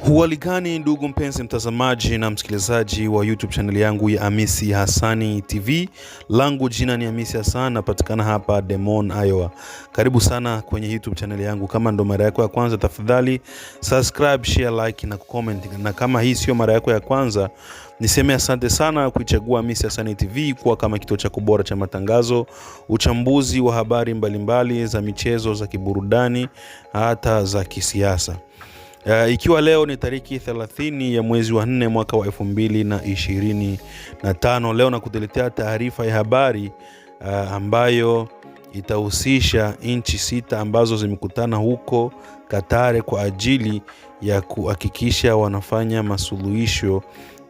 Hualigani ndugu mpenzi mtazamaji na msikilizaji wa YouTube channel yangu ya Hamisi Hassani TV. Langu jina ni Hamisi Hassan, napatikana hapa Demon, Iowa. Karibu sana kwenye YouTube channel yangu. Kama ndo mara yako ya kwanza, tafadhali subscribe, share, like na comment. Na kama hii sio mara yako ya kwanza, niseme asante sana kuichagua Hamisi Hassani TV kuwa kama kituo chako bora cha matangazo, uchambuzi wa habari mbalimbali za michezo, za kiburudani, hata za kisiasa. Ikiwa leo ni tariki 30 ya mwezi wa 4 mwaka wa 2025, leo nakuletea taarifa ya habari ambayo itahusisha nchi 6 ambazo zimekutana huko Qatar kwa ajili ya kuhakikisha wanafanya masuluhisho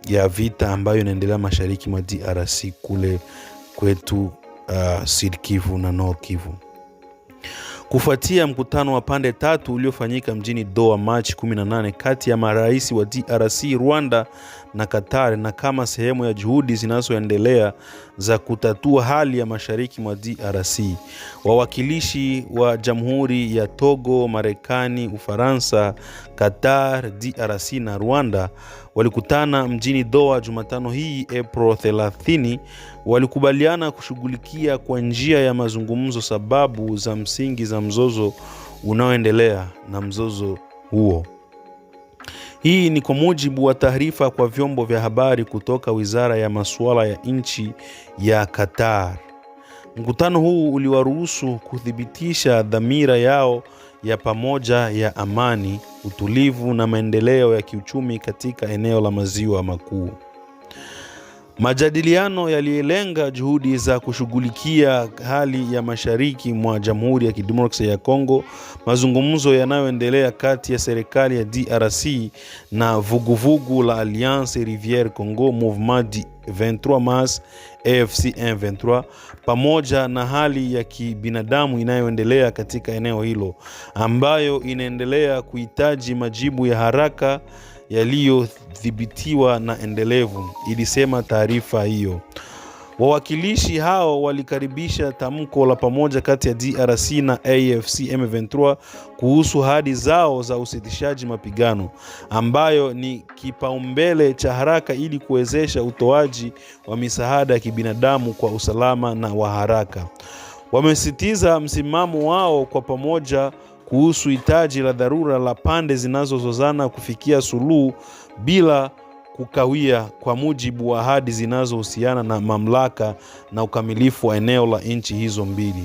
ya vita ambayo inaendelea mashariki mwa DRC kule kwetu Sud Kivu na Nord Kivu. Kufuatia mkutano wa pande tatu uliofanyika mjini Doha Machi 18 kati ya marais wa DRC, Rwanda na Qatar, na kama sehemu ya juhudi zinazoendelea za kutatua hali ya mashariki mwa DRC, wawakilishi wa Jamhuri ya Togo, Marekani, Ufaransa, Qatar, DRC na Rwanda walikutana mjini Doha Jumatano hii April 30. Walikubaliana kushughulikia kwa njia ya mazungumzo sababu za msingi za mzozo unaoendelea na mzozo huo. Hii ni kwa mujibu wa taarifa kwa vyombo vya habari kutoka Wizara ya Masuala ya Nchi ya Qatar. Mkutano huu uliwaruhusu kuthibitisha dhamira yao ya pamoja ya amani, utulivu na maendeleo ya kiuchumi katika eneo la Maziwa Makuu. Majadiliano yalilenga juhudi za kushughulikia hali ya mashariki mwa Jamhuri ya Kidemokrasia ya Kongo, mazungumzo yanayoendelea kati ya serikali ya DRC na vuguvugu la Alliance Rivière Congo Mouvement 23 Mars AFC M23, pamoja na hali ya kibinadamu inayoendelea katika eneo hilo ambayo inaendelea kuhitaji majibu ya haraka yaliyothibitiwa na endelevu, ilisema taarifa hiyo. Wawakilishi hao walikaribisha tamko la pamoja kati ya DRC na AFC M23 kuhusu ahadi zao za usitishaji mapigano, ambayo ni kipaumbele cha haraka ili kuwezesha utoaji wa misaada ya kibinadamu kwa usalama na wa haraka. Wamesisitiza msimamo wao kwa pamoja kuhusu hitaji la dharura la pande zinazozozana kufikia suluhu bila kukawia, kwa mujibu wa ahadi zinazohusiana na mamlaka na ukamilifu wa eneo la nchi hizo mbili.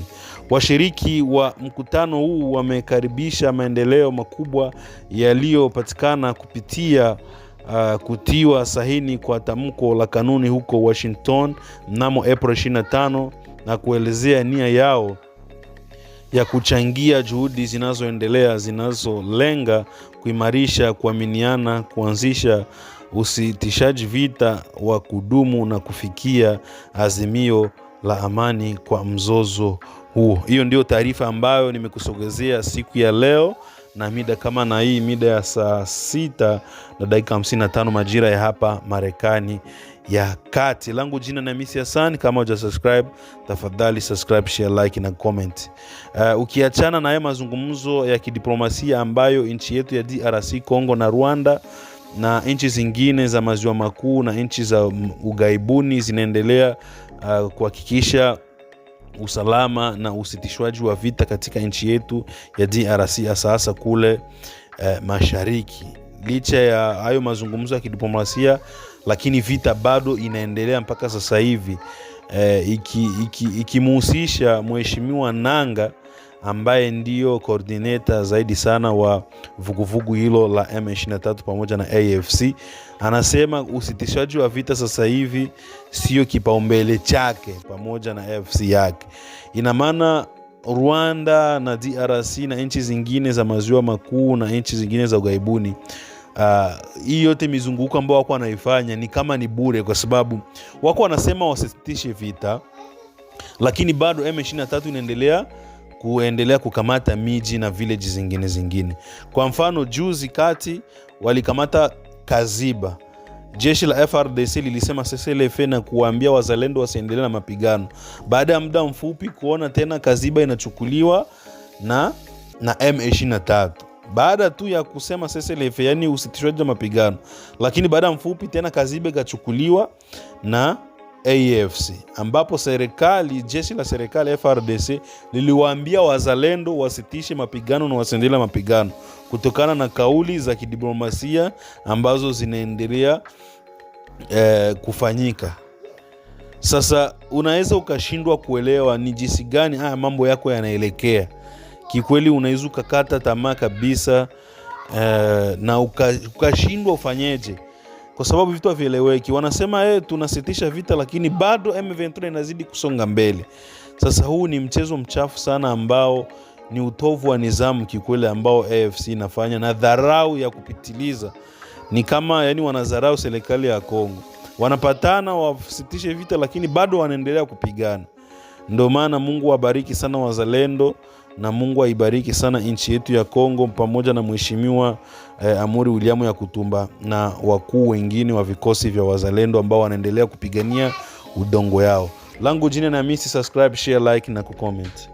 Washiriki wa mkutano huu wamekaribisha maendeleo makubwa yaliyopatikana kupitia kutiwa sahini kwa tamko la kanuni huko Washington mnamo April 25 na kuelezea nia yao ya kuchangia juhudi zinazoendelea zinazolenga kuimarisha kuaminiana, kuanzisha usitishaji vita wa kudumu na kufikia azimio la amani kwa mzozo huo. Hiyo ndio taarifa ambayo nimekusogezea siku ya leo, na mida kama na hii, mida ya saa 6:55 majira ya hapa Marekani ya kati. Langu jina ni Hamisi Hassan. Kama hujasubscribe, tafadhali subscribe, share, like na comment. Ukiachana na haya mazungumzo ya kidiplomasia ambayo nchi yetu ya DRC, Kongo na Rwanda na nchi zingine za Maziwa Makuu na nchi za ugaibuni zinaendelea kuhakikisha usalama na usitishwaji wa vita katika nchi yetu ya DRC, hasa kule mashariki. Licha ya hayo mazungumzo ya kidiplomasia, lakini vita bado inaendelea mpaka sasa hivi, ikimuhusisha Mheshimiwa Nanga ambaye ndio coordinator zaidi sana wa vuguvugu hilo la M23 pamoja na AFC. Anasema usitishaji wa vita sasa hivi sio kipaumbele chake pamoja na AFC yake. Ina maana Rwanda na DRC na nchi zingine za Maziwa Makuu na nchi zingine za ugaibuni, hii yote mizunguko ambao wako wanaifanya ni kama ni bure, kwa sababu wako wanasema wasitishe vita, lakini bado M23 inaendelea kukamata miji na village zingine. Kwa mfano, juzi kati walikamata Kaziba. Jeshi la FRDC lilisema CCLF na kuambia wazalendo wasiendelee na mapigano. Baada ya muda mfupi kuona tena Kaziba inachukuliwa na M23. baada tu ya kusema cessez-le-feu, yani usitishwaji wa mapigano. Lakini baada mfupi tena Kazibe kachukuliwa na AFC, ambapo jeshi la serikali FARDC liliwaambia wazalendo wasitishe mapigano na wasiendelee mapigano kutokana na kauli za kidiplomasia ambazo zinaendelea kufanyika. Sasa unaweza ukashindwa kuelewa ni jinsi gani haya mambo yako yanaelekea. Kikweli unaweza ukakata tamaa kabisa, na ukashindwa ufanyeje, kwa sababu vitu havieleweki. Wanasema tunasitisha vita, lakini bado M23 inazidi kusonga mbele. Sasa huu ni mchezo mchafu sana ambao ni utovu wa nidhamu kikweli ambao AFC inafanya, na dharau ya kupitiliza. Ni kama yani wanadharau serikali ya Kongo. Wanapatana wasitishe vita, lakini bado wanaendelea kupigana. Ndio maana Mungu abariki sana wazalendo, na Mungu aibariki sana nchi yetu ya Kongo, pamoja na mheshimiwa Amuri William Yakutumba na wakuu wengine wa vikosi vya wazalendo ambao wanaendelea kupigania udongo yao. Langu jina na misi, subscribe, share, like na kucomment.